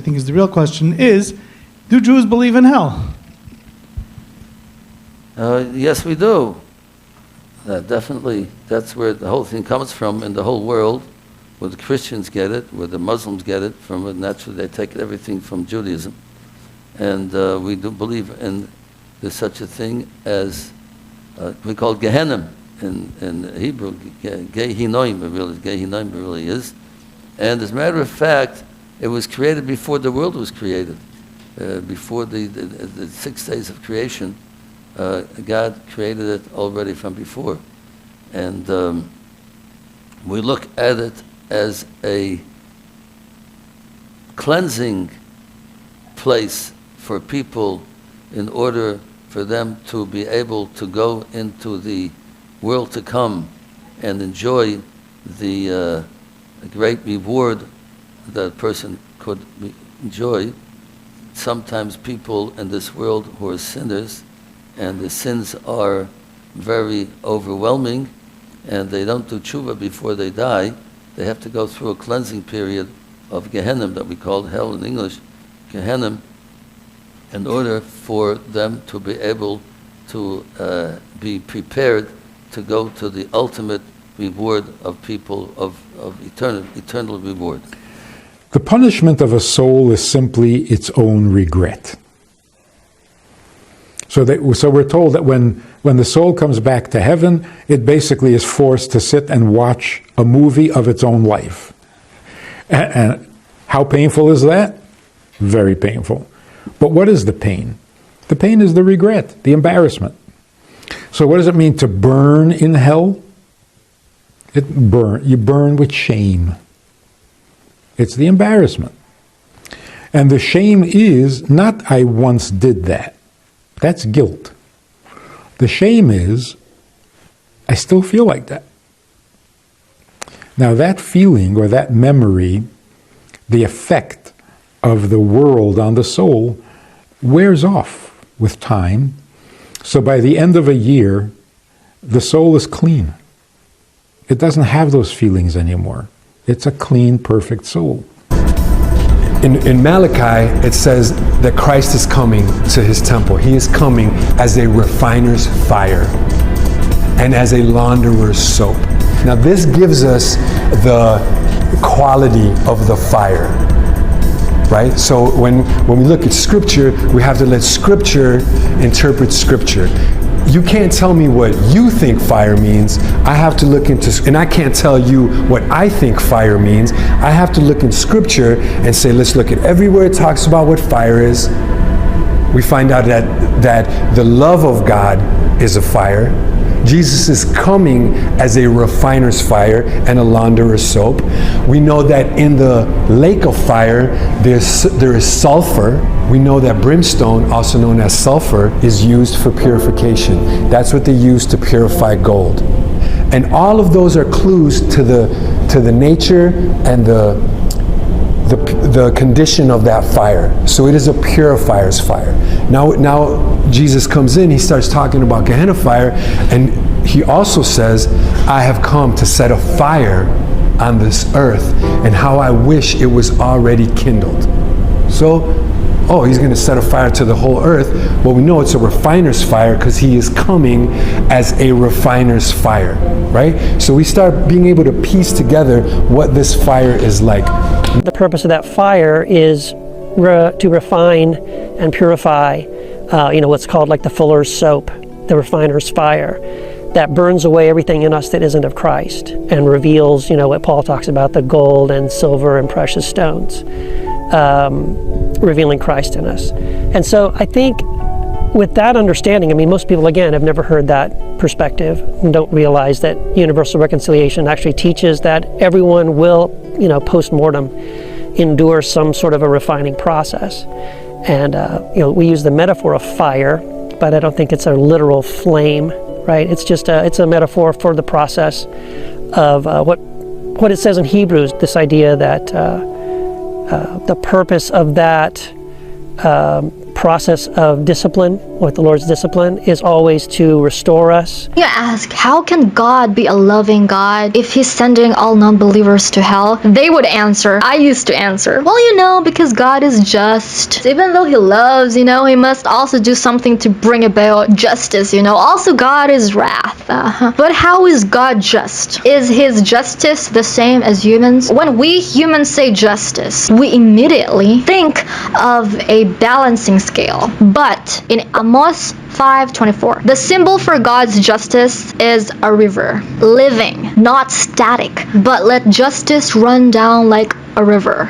think is the real question, is, do Jews believe in hell? Yes, we do. Definitely, that's where the whole thing comes from in the whole world, where the Christians get it, where the Muslims get it from. Naturally, they take everything from Judaism. And we do believe in there's such a thing as, we call Gehenna in Hebrew, Gehinnom really is. And as a matter of fact, it was created before the world was created. Before the 6 days of creation, God created it already from before. And we look at it as a cleansing place for people in order for them to be able to go into the world to come and enjoy the great reward that a person could enjoy. Sometimes people in this world who are sinners, and the sins are very overwhelming, and they don't do tshuva before they die, they have to go through a cleansing period of Gehenna that we call hell in English, Gehenna, in order for them to be able to be prepared to go to the ultimate reward of people of eternal reward. The punishment of a soul is simply its own regret. So we're told that when the soul comes back to heaven, it basically is forced to sit and watch a movie of its own life. And how painful is that? Very painful. But what is the pain? The pain is the regret, the embarrassment. So what does it mean to burn in hell? You burn with shame. It's the embarrassment. And the shame is not I once did that. That's guilt. The shame is I still feel like that. Now that feeling or that memory, the effect of the world on the soul wears off with time. So by the end of a year, the soul is clean. It doesn't have those feelings anymore. It's a clean, perfect soul. In Malachi, it says that Christ is coming to his temple. He is coming as a refiner's fire and as a launderer's soap. Now this gives us the quality of the fire, right? So when we look at Scripture, we have to let Scripture interpret Scripture. You can't tell me what you think fire means. I have to look into, and I can't tell you what I think fire means. I have to look in Scripture and say, let's look at everywhere it talks about what fire is. We find out that the love of God is a fire. Jesus is coming as a refiner's fire and a launderer's soap. We know that in the lake of fire, there is sulfur. We know that brimstone, also known as sulfur, is used for purification. That's what they use to purify gold. And all of those are clues to the nature and the condition of that fire. So it is a purifier's fire. Now Jesus comes in, he starts talking about Gehenna fire, and he also says, I have come to set a fire on this earth, and how I wish it was already kindled. So, he's going to set a fire to the whole earth. Well, we know it's a refiner's fire because he is coming as a refiner's fire, right? So we start being able to piece together what this fire is like. The purpose of that fire is to refine and purify, what's called like the fuller's soap, the refiner's fire, that burns away everything in us that isn't of Christ and reveals, what Paul talks about, the gold and silver and precious stones, revealing Christ in us. And so I think with that understanding, most people, again, have never heard that perspective and don't realize that universal reconciliation actually teaches that everyone will, post-mortem endure some sort of a refining process. And, we use the metaphor of fire, but I don't think it's a literal flame, right? It's just it's a metaphor for the process of what it says in Hebrews, this idea that the purpose of that process of discipline, with the Lord's discipline, is always to restore us. You ask, how can God be a loving God if He's sending all non-believers to hell? They would answer, I used to answer, well, because God is just. Even though He loves, He must also do something to bring about justice, Also, God is wrath. But how is God just? Is His justice the same as humans? When we humans say justice, we immediately think of a balancing scale. But in Amos 5:24, the symbol for God's justice is a river, living, not static, but let justice run down like a river.